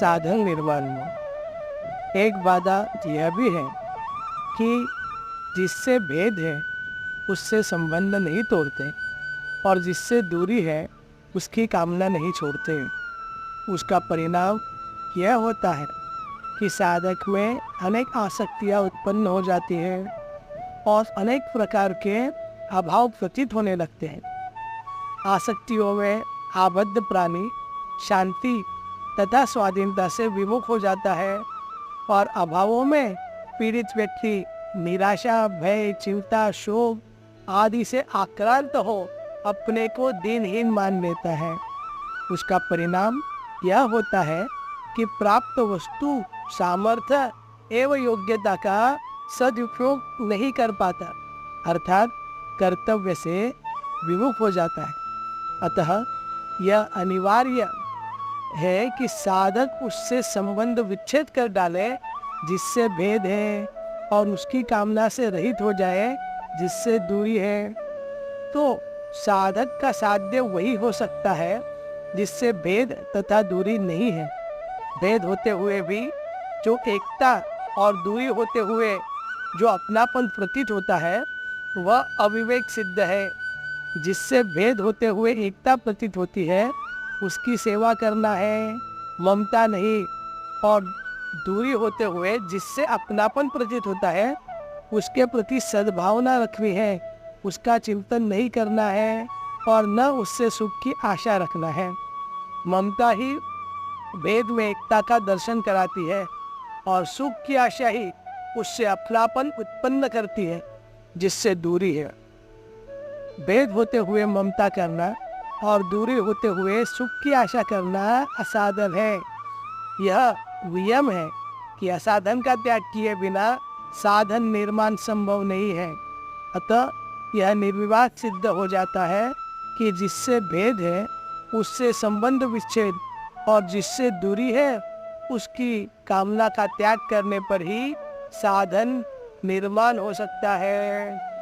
साधन निर्माण में एक बाधा यह भी है कि जिससे भेद है उससे संबंध नहीं तोड़ते और जिससे दूरी है उसकी कामना नहीं छोड़ते। उसका परिणाम यह होता है कि साधक में अनेक आसक्तियाँ उत्पन्न हो जाती हैं और अनेक प्रकार के अभाव प्रतीत होने लगते हैं। आसक्तियों में आबद्ध प्राणी शांति तथा स्वाधीनता से विमुख हो जाता है और अभावों में पीड़ित व्यक्ति निराशा, भय, चिंता, शोक आदि से आक्रांत हो अपने को दीनहीन मान लेता है। उसका परिणाम यह होता है कि प्राप्त वस्तु, सामर्थ्य एवं योग्यता का सदुपयोग नहीं कर पाता, अर्थात कर्तव्य से विमुख हो जाता है। अतः यह अनिवार्य है कि साधक उससे संबंध विच्छेद कर डाले जिससे भेद है और उसकी कामना से रहित हो जाए जिससे दूरी है। तो साधक का साध्य वही हो सकता है जिससे भेद तथा दूरी नहीं है। भेद होते हुए भी जो एकता और दूरी होते हुए जो अपनापन प्रतीत होता है वह अविवेक सिद्ध है। जिससे भेद होते हुए एकता प्रतीत होती है उसकी सेवा करना है, ममता नहीं। और दूरी होते हुए जिससे अपनापन प्रतीत होता है उसके प्रति सद्भावना रखनी है, उसका चिंतन नहीं करना है और न उससे सुख की आशा रखना है। ममता ही भेद में एकता का दर्शन कराती है और सुख की आशा ही उससे अपनापन उत्पन्न करती है जिससे दूरी है। भेद होते हुए ममता करना और दूरी होते हुए सुख की आशा करना असाधन है। यह नियम है कि असाधन का त्याग किए बिना साधन निर्माण संभव नहीं है। अतः यह निर्विवाद सिद्ध हो जाता है कि जिससे भेद है उससे संबंध विच्छेद और जिससे दूरी है उसकी कामना का त्याग करने पर ही साधन निर्माण हो सकता है।